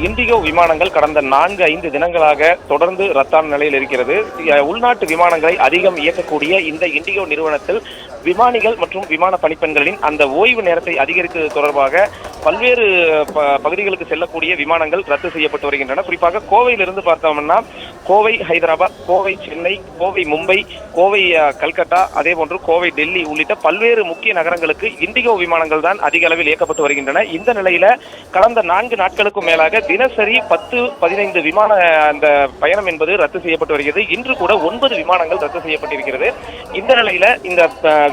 Indigo விமானங்கள் கடந்த 4-5 தினங்களாக தொடர்ந்து ரத்தான நிலையில் இருக்கிறது. உள்நாட்டு விமானங்களை அதிகம் இயக்கக்கூடிய இந்த இண்டிகோ நிறுவனத்தில் விமானிகள் மற்றும் விமான பணிப்பெண்களின் அந்த ஓய்வு நேரத்தை அதிகரித்தது தொடர்பாக பல்வேறு பகுதிகளுக்கு செல்லக்கூடிய விமானங்கள் ரத்து செய்யப்பட்டு வருகின்றன. குறிப்பாக கோவையிலிருந்து பார்த்தோம்னா கோவை ஹைதராபாத், கோவை சென்னை, கோவை மும்பை, கோவை கல்கத்தா, அதே போன்று கோவை டெல்லி உள்ளிட்ட பல்வேறு முக்கிய நகரங்களுக்கு இண்டிகோ விமானங்கள் தான் அதிக அளவில் இயக்கப்பட்டு வருகின்றன. இந்த நிலையில கடந்த 4 நாட்களுக்கும் மேலாக தினசரி 10-15 விமான அந்த பயணம் என்பது ரத்து செய்யப்பட்டு வருகிறது. இன்று கூட 9 விமானங்கள் ரத்து செய்யப்பட்டிருக்கிறது. இந்த நிலையில இந்த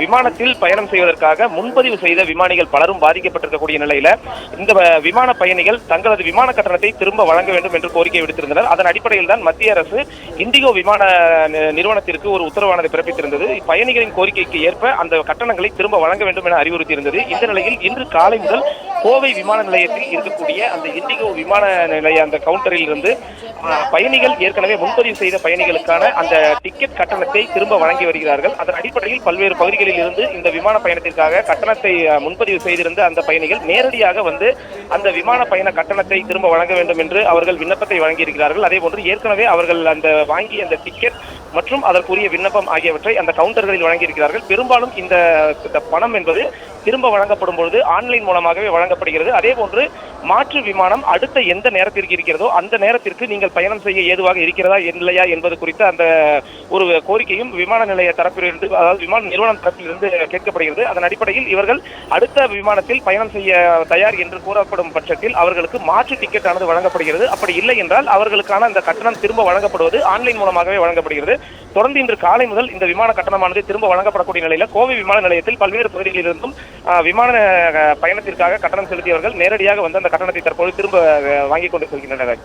விமானத்தில் பயணம் செய்வதற்காக முன்பதிவு செய்த விமானிகள் பலரும் பாதிக்கப்பட்டிருக்கக்கூடிய நிலையில இந்த விமான பயணிகள் தங்களது விமான கட்டணத்தை திரும்ப வழங்க வேண்டும் என்று கோரிக்கை விடுத்திருந்தனர். அதன் அடிப்படையில் தான் மத்திய அரசு இண்டிகோ விமான நிறுவனத்திற்கு ஒரு உத்தரவானதை பிறப்பித்திருந்தது. பயணிகளின் கோரிக்கைக்கு ஏற்ப அந்த கட்டணங்களை திரும்ப வழங்க வேண்டும் என அறிவுறுத்தியிருந்தது. இந்த நிலையில் இன்று காலை முதல் கோவை விமான நிலையத்தில் இருக்கக்கூடிய அந்த இண்டிகோ விமான நிலைய அந்த கவுண்டரில் இருந்து பயணிகள் ஏற்கனவே முன்பதிவு செய்த பயணிகளுக்கான அந்த டிக்கெட் கட்டணத்தை திரும்ப வழங்கி வருகிறார்கள். அதன் அடிப்படையில் பல்வேறு பகுதிகளில் இருந்து இந்த விமான பயணத்திற்காக கட்டணத்தை முன்பதிவு செய்திருந்த அந்த பயணிகள் நேரடியாக வந்து அந்த விமான பயண கட்டணத்தை திரும்ப வழங்க வேண்டும் என்று அவர்கள் விண்ணப்பத்தை வழங்கியிருக்கிறார்கள். அதே போன்று ஏற்கனவே அவர்கள் அந்த வாங்கி அந்த டிக்கெட் மற்றும் அதற்குரிய விண்ணப்பம் ஆகியவற்றை அந்த கவுண்டர்களில் வழங்கியிருக்கிறார்கள். பெரும்பாலும் இந்த பணம் என்பது திரும்ப வழங்கப்படும் பொழுது ஆன்லைன் மூலமாகவே வழங்கப்படுகிறது. அதே போன்று மாற்று விமானம் அடுத்த எந்த நேரத்திற்கு இருக்கிறதோ அந்த நேரத்திற்கு நீங்கள் பயணம் செய்ய ஏதுவாக இருக்கிறதா இல்லையா என்பது குறித்த அந்த ஒரு கோரிக்கையும் விமான நிலைய தரப்பிலிருந்து, அதாவது விமான நிறுவனம் தரப்பிலிருந்து கேட்கப்படுகிறது. அதன் அடிப்படையில் இவர்கள் அடுத்த விமானத்தில் பயணம் செய்ய தயார் என்று கூறப்படும் பட்சத்தில் அவர்களுக்கு மாற்று டிக்கெட் ஆனது வழங்கப்படுகிறது. அப்படி இல்லை என்றால் அவர்களுக்கான அந்த கட்டணம் திரும்ப வழங்கப்படுவது ஆன்லைன் மூலமாகவே வழங்கப்படுகிறது. தொடர்ந்து இன்று காலை முதல் இந்த விமான கட்டணமானது திரும்ப வழங்கப்படக்கூடிய நிலையில கோவை விமான நிலையத்தில் பல்வேறு பகுதிகளில் இருந்தும் விமான பயணத்திற்காக கட்டணம் செலுத்தியவர்கள் நேரடியாக வந்து அந்த கட்டணத்தை தற்போது திரும்ப வாங்கிக் கொண்டு செல்கின்றனர்.